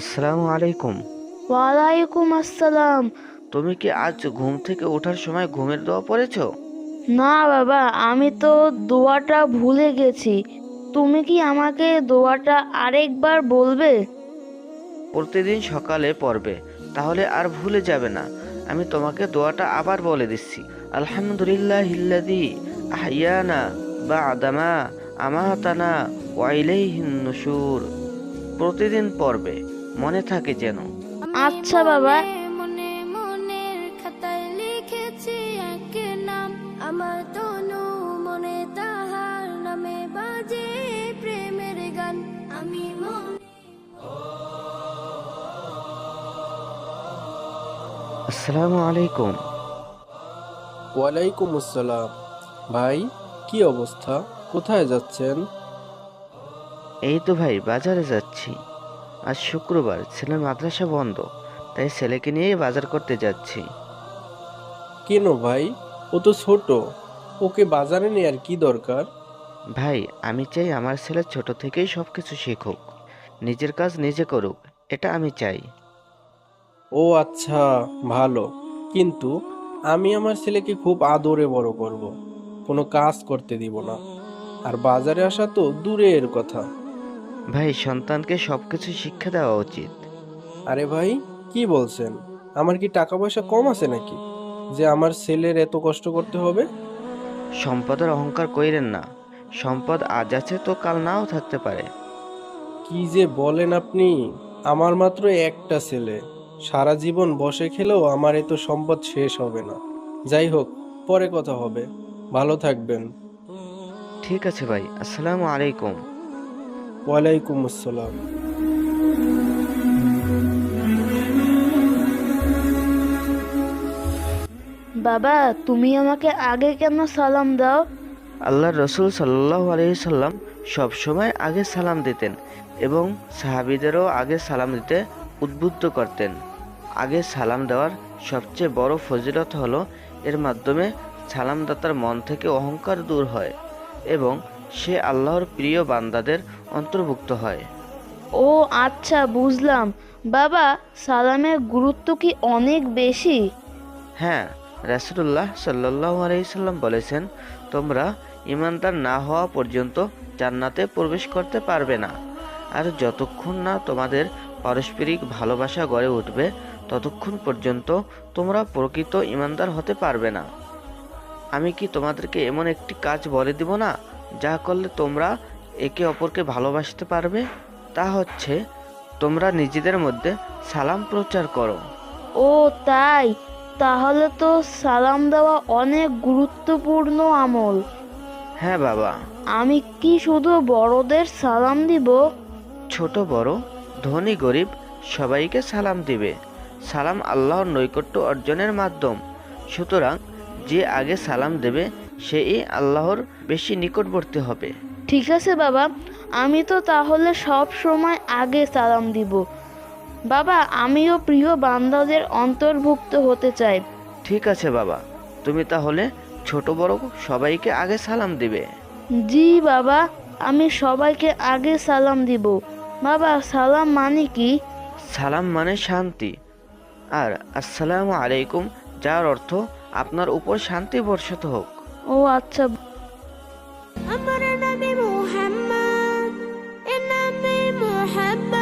আসসালামু আলাইকুম। ওয়ালাইকুম আসসালাম। তুমি কি আজ ঘুম থেকে ওঠার সময় ঘুমের দোয়া পড়েছো? না বাবা, আমি তো দোয়াটা ভুলে গেছি। তুমি কি আমাকে দোয়াটা আরেকবার বলবে? প্রতিদিন সকালে পড়বে, তাহলে আর ভুলে যাবে না। আমি তোমাকে দোয়াটা আবার বলে দিচ্ছি। আলহামদুলিল্লাহিল্লাযী আহইয়ানা বা'দামা আমাতানা ওয়া ইলাইহিন নুশুর। প্রতিদিন পড়বে, মনে থাকে যেন। আমি আচ্ছা বাবা। মনে মনে মনের খাতায় লিখেছি এক নাম, আমার তনু মনে তাহার নামে বাজে প্রেমের গান। আমি মনে আসসালামু আলাইকুম। ওয়ালাইকুম আসসালাম। ভাই, কি অবস্থা? কোথায় যাচ্ছেন? এই তো ভাই, বাজারে যাচ্ছি। আজ শুক্রবার, ছেলের মাদ্রাসা বন্ধ, তাই ছেলেকে নিয়ে বাজার করতে যাচ্ছি। কেন ভাই? ও তো ছোট, ওকে বাজারে নেয়ার কি দরকার? ভাই, আমি চাই আমার ছেলে ছোট থেকেই সবকিছু শিখুক, নিজের কাজ নিজে করুক, এটা আমি চাই। ও আচ্ছা, ভালো। কিন্তু আমি আমার ছেলেকে খুব আদরে বড় করব, কোনো কাজ করতে দিব না। আর বাজারে আসা তো দূরের কথা। ভাই, সন্তানকে সবকিছু শিক্ষা দেওয়া উচিত। আরে ভাই, কি বলছেন? আমার কি টাকা পয়সা কম আছে নাকি যে আমার ছেলের এত কষ্ট করতে হবে? সম্পদের অহংকার কইরেন না। সম্পদ আজ আছে তো কাল নাও থাকতে পারে। কি যে বলেন আপনি! আমার মাত্র একটা ছেলে, সারা জীবন বসে খেলেও আমার এত সম্পদ শেষ হবে না। যাই হোক, পরে কথা হবে। ভালো থাকবেন। ঠিক আছে ভাই, আসসালামু আলাইকুম। ওয়ালাইকুম আসসালাম। বাবা, তুমি আমাকে আগে কেন সালাম দাও? আল্লাহর রসুল সাল্লাল্লাহু আলাইহি সাল্লাম সব সময় আগে সালাম দিতেন এবং সাহাবীদেরও আগে সালাম দিতে উদ্বুদ্ধ করতেন। আগে সালাম দেওয়ার সবচেয়ে বড় ফজিলত হলো এর মাধ্যমে সালামদাতার মন থেকে অহংকার দূর হয় এবং সে আল্লাহর প্রিয় বান্দাদের অন্তর্ভুক্ত হয়। ও আচ্ছা, বুঝলাম। বাবা, সালামের গুরুত্ব কি অনেক বেশি? হ্যাঁ, রাসূলুল্লাহ সাল্লাল্লাহু আলাইহি সাল্লাম বলেছেন, তোমরা ঈমানদার না হওয়া পর্যন্ত জান্নাতে প্রবেশ করতে পারবে না। আর যতক্ষণ না তোমাদের পারস্পরিক ভালোবাসা গড়ে উঠবে, ততক্ষণ পর্যন্ত তোমরা প্রকৃত ঈমানদার হতে পারবে না। আমি কি তোমাদেরকে এমন একটি কাজ বলে দিব না, যা করলে তোমরা একে অপরকে ভালোবাসতে পারবে? তা হচ্ছে, তোমরা নিজেদের মধ্যে সালাম প্রচার করো। ও তাই? তাহলে তো সালাম দেওয়া অনেক গুরুত্বপূর্ণ আমল। হ্যাঁ বাবা। আমি কি শুধু বড়দের সালাম দিব? ছোট বড়, ধনী গরিব, সবাইকে সালাম দিবে। সালাম আল্লাহর নৈকট্য অর্জনের মাধ্যম। সুতরাং যে আগে সালাম দেবে সেই আল্লাহর বেশি নিকটবর্তী হবে। ঠিক আছে বাবা, আমি তো তাহলে সব সময় আগে সালাম দিব। বাবা, আমিও প্রিয় বান্দাদের অন্তর্ভুক্ত হতে চাই। ঠিক আছে বাবা, তুমি তাহলে ছোট বড় সবাইকে আগে সালাম দিবে। জি বাবা, আমি সবাইকে আগে সালাম দিব। বাবা, সালাম মানে কি? সালাম মানে শান্তি, আর আসসালামু আলাইকুম, যার অর্থ আপনার উপর শান্তি বর্ষিত হোক। ও আচ্ছা। আমার নামে মুহাম্মদ, এ নামে মুহাব্বত।